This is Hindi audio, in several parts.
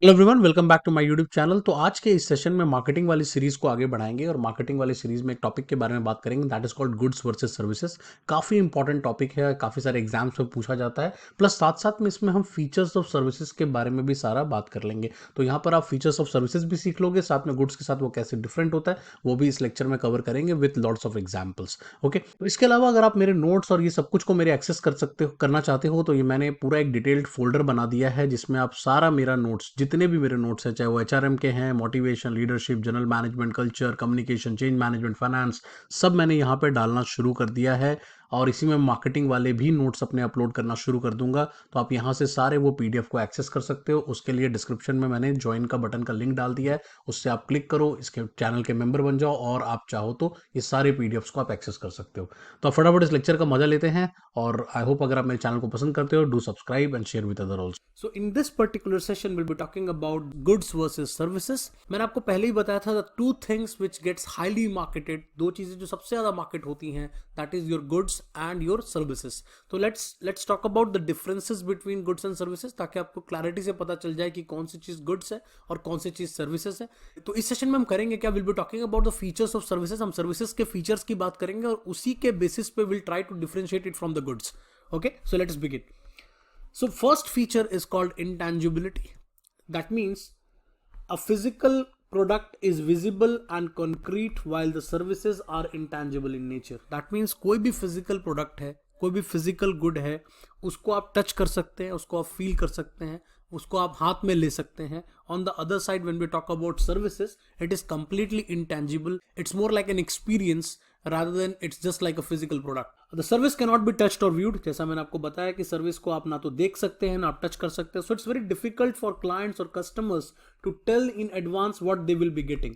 Hello everyone, welcome back to my YouTube channel. तो आज के इस सेशन में मार्केटिंग वाली सीरीज को आगे बढ़ाएंगे और मार्केटिंग वाली सीरीज में एक टॉपिक के बारे में बात करेंगे, that is called goods versus services. काफ़ी इंपॉर्टेंट टॉपिक है, काफ़ी सारे एग्जाम्स में पूछा जाता है। प्लस साथ साथ में इसमें हम फीचर्स ऑफ सर्विसेज के बारे में भी सारा बात कर लेंगे। तो यहाँ पर आप फीचर्स ऑफ सर्विसेज भी सीख लोगे, साथ में गुड्स के साथ वो कैसे डिफरेंट होता है वो भी इस लेक्चर में कवर करेंगे with lots of examples. Okay, तो इसके अलावा अगर आप मेरे नोट्स और ये सब कुछ को मेरे एक्सेस करना चाहते हो तो ये मैंने पूरा एक डिटेल्ड फोल्डर बना दिया है जिसमें आप सारा मेरा नोट्स, जितने भी मेरे नोट्स हैं, चाहे वो एचआरएम के हैं, motivation, leadership, general management, culture, communication, change management, finance, सब मैंने यहाँ पे डालना शुरू कर दिया है। और इसी में मार्केटिंग वाले भी नोट्स अपने अपलोड करना शुरू कर दूंगा। तो आप यहाँ से सारे वो पीडीएफ को एक्सेस कर सकते हो। उसके लिए डिस्क्रिप्शन में मैंने ज्वाइन का बटन का लिंक डाल दिया है, उससे आप क्लिक करो, इसके चैनल के मेंबर बन जाओ और आप चाहो तो ये सारे पीडीएफ्स को आप एक्सेस कर सकते हो। तो आप फटाफट इस लेक्चर का मजा लेते हैं और आई होप अगर आप मेरे चैनल को पसंद करते हो, do subscribe and share with other also. So in this particular session will be talking about goods versus services. मैंने आपको पहले ही बताया था two things which gets highly marketed, दो चीजें जो सबसे ज्यादा मार्केट होती हैं, that is your goods and your services. तो let's talk about the differences between goods and services, ताकि आपको क्लैरिटी से पता चल जाए कि कौन सी चीज गुड्स है और कौन सी चीज सर्विसेज है। तो इस सेशन में हम करेंगे क्या, will be talking about the features of services. हम सर्विसेज के फीचर्स की बात करेंगे और उसी के बेसिस पे will try to differentiate it from the goods. Okay, so let's begin. So first feature is called intangibility. That means a physical product is visible and concrete while the services are intangible in nature. That means कोई भी physical product है, कोई भी physical good है, उसको आप touch कर सकते हैं, उसको आप feel कर सकते हैं, उसको आप हाथ में ले सकते हैं. On the other side, when we talk about services, it is completely intangible. It's more like an experience rather than it's just like a physical product. The service cannot be touched or viewed. जैसा मैंने आपको बताया कि सर्विस को आप ना तो देख सकते हैं ना आप टच कर सकते हैं. So it's very difficult for clients or customers to tell in advance what they will be getting.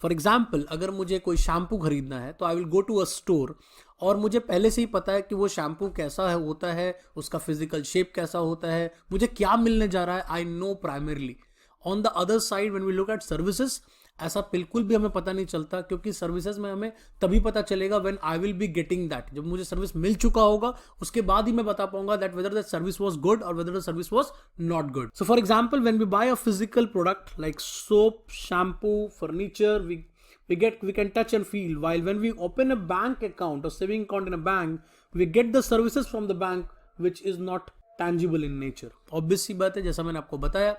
For example, अगर मुझे कोई शैम्पू खरीदना है तो I will go to a store और मुझे पहले से ही पता है कि वो शैम्पू कैसा है होता है, उसका फिजिकल शेप कैसा होता है, मुझे क्या मिलने जा रहा है, I know primarily. On the other side when we look at services, ऐसा बिल्कुल भी हमें पता नहीं चलता, क्योंकि सर्विसेज में हमें तभी पता चलेगा when I will be getting that. जब मुझे सर्विस मिल चुका होगा उसके बाद ही मैं बता पाऊंगा that whether that service was good और whether the service was not good. So for example, when we buy a physical product like soap, shampoo, furniture, we can touch and feel, while when we open a bank account or saving account in a bank, we get the services from the bank which is not tangible in nature. obvious सी बात है, जैसा मैंने आपको बताया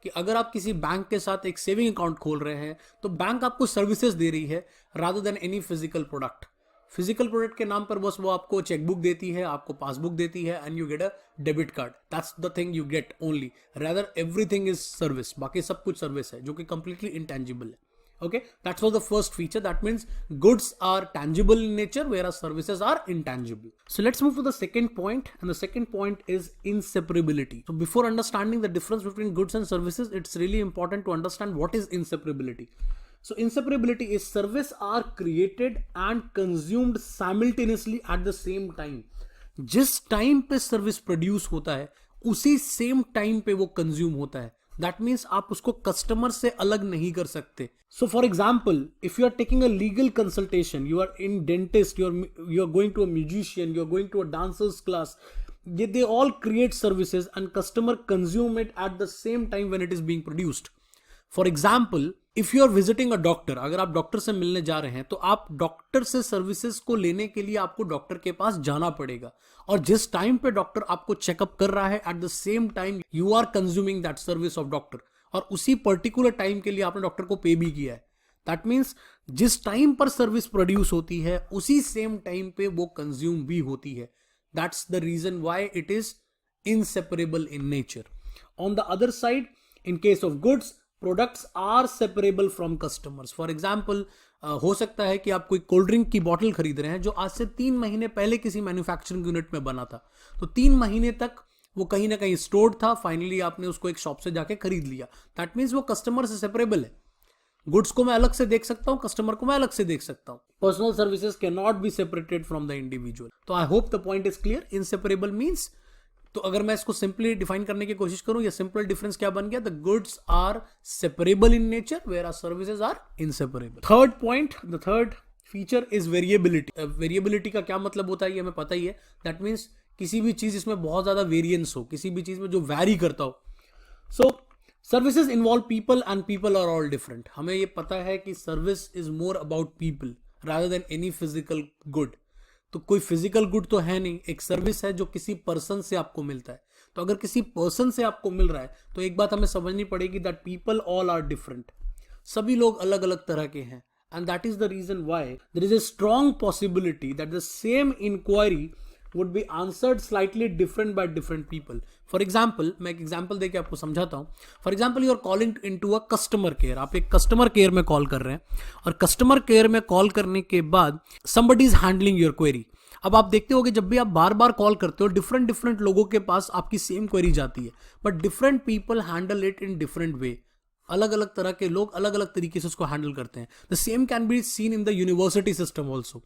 कि अगर आप किसी बैंक के साथ एक सेविंग अकाउंट खोल रहे हैं तो बैंक आपको सर्विसेज दे रही है rather than any physical product. Physical product के नाम पर बस वो आपको चेकबुक देती है, आपको पासबुक देती है and you get a debit card. That's the thing you get only, rather everything is service. बाकी सब कुछ सर्विस है जो कि कंप्लीटली इनटेंजिबल है. Okay, that was the first feature. That means goods are tangible in nature, whereas services are intangible. So let's move to the second point, and the second point is inseparability. So before understanding the difference between goods and services, it's really important to understand what is inseparability. So inseparability is service are created and consumed simultaneously at the same time. जिस टाइम पे सर्विस प्रोड्यूस होता है उसी सेम टाइम पे वो कंज्यूम होता है. दैट मीन्स आप उसको कस्टमर से अलग नहीं कर सकते. So for example, if you are taking a legal consultation, you are in dentist, you are going to a musician, you are going to a dancers class, they all create services and customer consume it at the same time when it is being produced. For example, if you are visiting a doctor, अगर आप डॉक्टर से मिलने जा रहे हैं तो आप डॉक्टर से सर्विसेज को लेने के लिए आपको डॉक्टर के पास जाना पड़ेगा. और जिस टाइम पे डॉक्टर आपको चेकअप कर रहा है, at the same time you are consuming that service of doctor, और उसी पर्टिकुलर टाइम के लिए आपने डॉक्टर को पे भी किया है. दैट मीन्स जिस टाइम पर सर्विस प्रोड्यूस होती है उसी सेम टाइम पे वो कंज्यूम भी होती है. That's the reason why it is inseparable in nature. On the other side, in case of goods, products are separable from customers. For example, हो सकता है कि आप कोई कोल्ड ड्रिंक की बॉटल खरीद रहे हैं जो आज से 3 महीने पहले किसी मैन्युफैक्चरिंग यूनिट में बना था. तो 3 महीने तक वो कहीं ना कहीं स्टोर्ड था, फाइनली आपने उसको एक शॉप से जाके खरीद लिया. दैट मीन्स वो कस्टमर से सेपरेबल है. गुड्स को मैं अलग से देख सकता हूं, कस्टमर को मैं अलग से देख सकता हूं. Personal services can not be separated from the individual. तो I hope the point is clear. Inseparable means, तो अगर मैं इसको सिंपली डिफाइन करने की कोशिश करूं, या सिंपल डिफरेंस क्या बन गया, the goods are separable in nature where services are inseparable. Third point, the third feature is variability. Variability का क्या मतलब होता है ये हमें पता ही है. दैट मीन्स किसी भी चीज इसमें बहुत ज्यादा वेरिएंस हो, किसी भी चीज में जो वैरी करता हो. So services involve people and people are all different. हमें ये पता है कि service is more about people rather than any physical good. तो कोई फिजिकल गुड तो है नहीं, एक सर्विस है जो किसी पर्सन से आपको मिलता है। तो अगर किसी पर्सन से आपको मिल रहा है तो एक बात हमें समझनी पड़ेगी that people all are different. सभी लोग अलग अलग तरह के हैं, and that is the reason why there is a strong possibility that the same inquiry would be answered slightly different by different people. For example, मैं एक एग्जाम्पल देके आपको समझाता हूँ। For example, you are calling into a customer care. आप एक कस्टमर केयर में कॉल कर रहे हैं और कस्टमर केयर में कॉल करने के बाद somebody is handling your query। अब आप देखते होगे जब भी आप बार बार कॉल करते हो डिफरेंट डिफरेंट लोगों के पास आपकी सेम क्वेरी जाती है, but different people handle it in different way. अलग अलग तरह के लोग अलग अलग तरीके से उसको हैंडल करते हैं। The same can be seen in the university system also.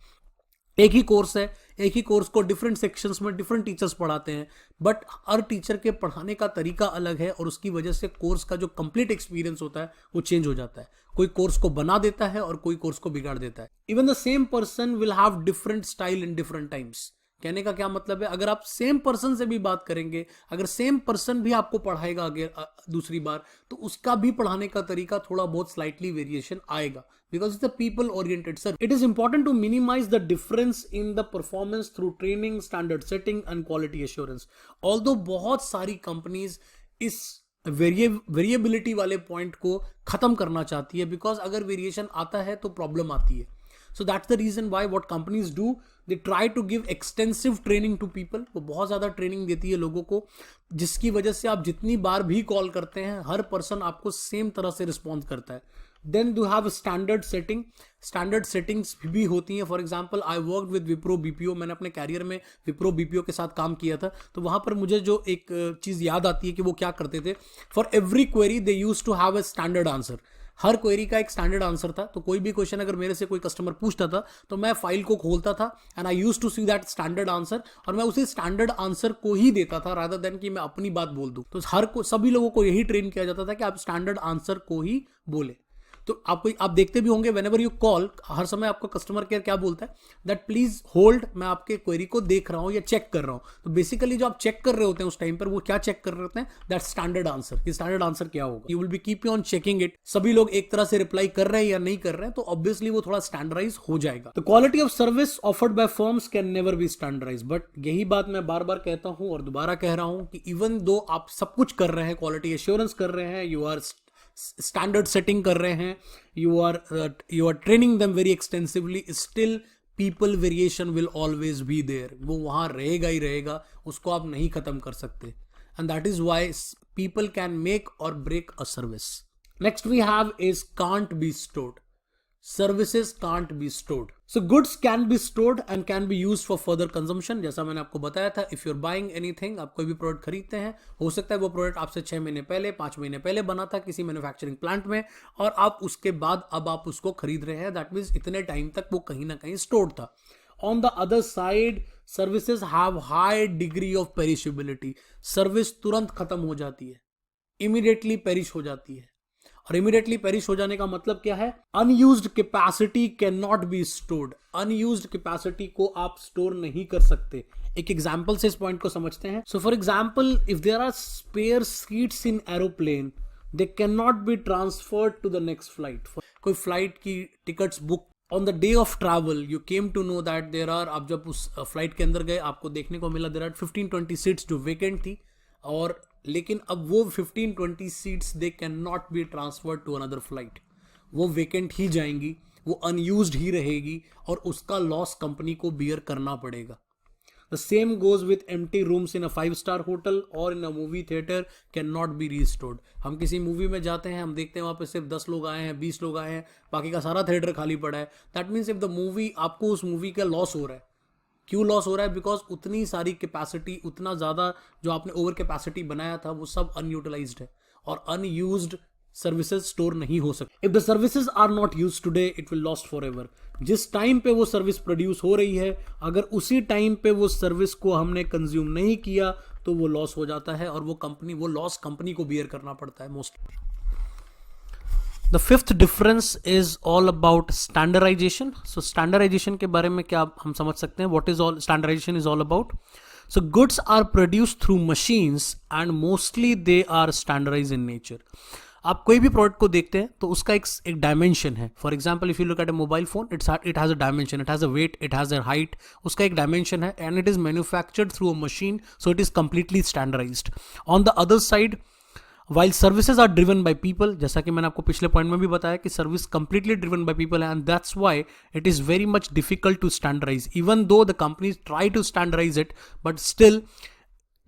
एक ही कोर्स है, एक ही कोर्स को डिफरेंट सेक्शंस में डिफरेंट टीचर्स पढ़ाते हैं, बट हर टीचर के पढ़ाने का तरीका अलग है और उसकी वजह से कोर्स का जो कंप्लीट एक्सपीरियंस होता है वो चेंज हो जाता है। कोई कोर्स को बना देता है और कोई कोर्स को बिगाड़ देता है। Even the same person will have different style in different times. कहने का क्या मतलब है, अगर आप सेम पर्सन से भी बात करेंगे, अगर सेम पर्सन भी आपको पढ़ाएगा आगे दूसरी बार, तो उसका भी पढ़ाने का तरीका थोड़ा बहुत स्लाइटली वेरिएशन आएगा, because it's a people oriented sir. It is important to minimize the difference in the performance through training, standard setting and quality assurance. Although बहुत सारी कंपनीज इस वेरिएबिलिटी वाले पॉइंट को खत्म करना चाहती है, बिकॉज अगर वेरिएशन आता है तो प्रॉब्लम आती है। So that's the reason why what companies do, they try to give extensive training to people. वो बहुत ज़्यादा ट्रेनिंग देती है लोगों को, जिसकी वजह से आप जितनी बार भी कॉल करते हैं हर पर्सन आपको सेम तरह से रिस्पॉन्ड करता है। Then you have standard setting. Standard settings भी होती हैं। For example, I work with Wipro BPO. मैंने अपने कैरियर में विप्रो बीपीओ के साथ काम किया था, तो वहाँ पर मुझे जो एक चीज़ याद आती है कि वो क्या करते थे, for every query they use to have a standard answer. हर क्वेरी का एक स्टैंडर्ड आंसर था। तो कोई भी क्वेश्चन अगर मेरे से कोई कस्टमर पूछता था तो मैं फाइल को खोलता था and I use to see that standard answer, और मैं उसी स्टैंडर्ड आंसर को ही देता था रादर देन कि मैं अपनी बात बोल दूं। तो सभी लोगों को यही ट्रेन किया जाता था कि आप स्टैंडर्ड आंसर को ही बोले। तो आप देखते भी होंगे व्हेनेवर यू कॉल, हर समय आपका कस्टमर केयर क्या बोलता है, दैट प्लीज होल्ड, मैं आपके क्वेरी को देख रहा हूं या चेक कर रहा हूं। तो बेसिकली जो आप चेक कर रहे होते हैं उस टाइम पर, वो क्या चेक कर रहे होते हैं, दैट स्टैंडर्ड आंसर। ये स्टैंडर्ड आंसर क्या होगा, you will be keep on checking it. सभी लोग एक तरह से रिप्लाई कर रहे हैं या नहीं कर रहे हैं, तो ऑब्वियसली वो थोड़ा स्टैंडर्डाइज हो जाएगा। The quality of service offered by firms can never be standardise. But यही बात मैं बार बार कहता हूं और दोबारा कह रहा हूं कि इवन दो आप सब कुछ कर रहे हैं, क्वालिटी एश्योरेंस कर रहे हैं, यू आर स्टैंडर्ड सेटिंग कर रहे हैं, you are training them very extensively, still people variation will always be there. वो वहां रहेगा ही रहेगा, उसको आप नहीं खत्म कर सकते। And that is why people can make और break a service. Next we have is can't be stored. Services can't be stored. So goods can be stored and can be used for further consumption. जैसा मैंने आपको बताया था, if you're buying anything, आप कोई भी प्रोडक्ट खरीदते हैं, हो सकता है वो प्रोडक्ट आपसे 6 महीने पहले 5 महीने पहले बना था किसी मैन्युफैक्चरिंग प्लांट में, और आप उसके बाद अब आप उसको खरीद रहे हैं। दैट मीन्स इतने टाइम तक वो कहीं ना कहीं स्टोर्ड था। On the other side, services have high degree of perishability. Service तुरंत खत्म हो जाती है, इमीडिएटली पेरिश हो जाती है। और इमीडिएटली पेरिश हो जाने का मतलब क्या है, unused capacity can not be stored. Unused capacity को आप स्टोर नहीं कर सकते। एक एग्जांपल से इस पॉइंट को समझते हैं। So for example, if there are spare seats in aeroplane, they can not be transferred to the next flight. कोई फ्लाइट की tickets book on the day of travel, you came to know that there are, आप जब उस फ्लाइट के अंदर गए आपको देखने को मिला देयर आर 15-20 सीट्स जो वेकेंट थी, और लेकिन अब वो 15-20 seats they can not be transferred to another flight. वो वेकेंट ही जाएंगी, वो अनयूज्ड ही रहेगी, और उसका लॉस कंपनी को बियर करना पड़ेगा। The same goes with empty rooms in a five star hotel और in a movie theatre can not be restored. हम किसी मूवी में जाते हैं, हम देखते हैं वहाँ पे सिर्फ 10 लोग आए हैं, 20 लोग आए हैं, बाकी का सारा थिएटर खाली पड़ा है। That means if the movie, आपको उस मूवी का लॉस हो रहा है। क्यों लॉस हो रहा है, बिकॉज उतनी सारी कैपेसिटी, उतना ज़्यादा जो आपने ओवर कैपेसिटी बनाया था वो सब अनयूटिलाइज्ड है, और अनयूज्ड सर्विसेज स्टोर नहीं हो सकते। If the services are not use today, it will lost forever एवर। जिस टाइम पे वो सर्विस प्रोड्यूस हो रही है, अगर उसी टाइम पे वो सर्विस को हमने कंज्यूम नहीं किया तो वो लॉस हो जाता है, और वो लॉस कंपनी को बियर करना पड़ता है mostly. The fifth difference is all about standardization. So standardization के बारे में क्या हम समझ सकते हैं, what is all standardization is all about? So goods are produced through machines and mostly they are standardized in nature. आप कोई भी प्रोडक्ट को देखते हैं तो उसका एक डायमेंशन है. For example if you look at a mobile phone, it has a dimension, it has a weight, it has a height, उसका एक डायमेंशन है and it is manufactured through a machine, so it is completely standardised. On the other side, while services are driven by people, जैसा कि मैंने आपको पिछले पॉइंट में भी बताया कि service completely driven by people है and that's why it is very much difficult to standardize. Even though the companies try to standardize it, but still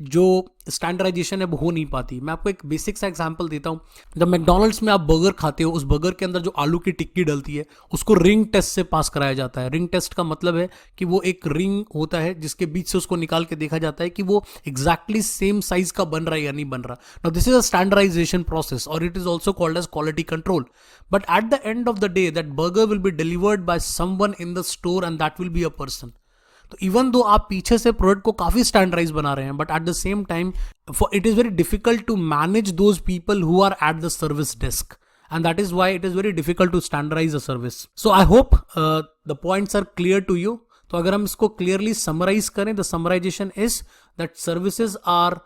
जो स्टैंडर्डाइजेशन है वो हो नहीं पाती. मैं आपको एक बेसिक सा एग्जांपल देता हूं. जब मैकडॉनल्ड्स में आप बर्गर खाते हो, उस बर्गर के अंदर जो आलू की टिक्की डलती है उसको रिंग टेस्ट से पास कराया जाता है. रिंग टेस्ट का मतलब है कि वो एक रिंग होता है जिसके बीच से उसको निकाल के देखा जाता है कि वो एग्जैक्टली सेम साइज का बन रहा है या नहीं बन रहा. Now this is a standardization process और it is also called as quality control. But at the end of the day that burger will be delivered by someone in the store and that will be a person. तो इवन दो आप पीछे से प्रोडक्ट को काफी स्टैंडर्डाइज बना रहे हैं, but at the same time it is very difficult to manage those people who are at the service desk, and that is why it is very difficult to standardize a service. So I hope the points are clear to you. तो अगर हम इसको clearly summarize करें, the summarization is that services are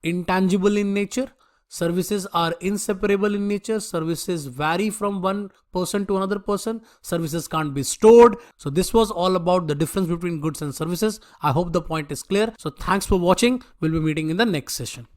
intangible in nature, services are inseparable in nature, services vary from one person to another person, services can't be stored. So this was all about the difference between goods and services. I hope the point is clear. So thanks for watching. We'll be meeting in the next session.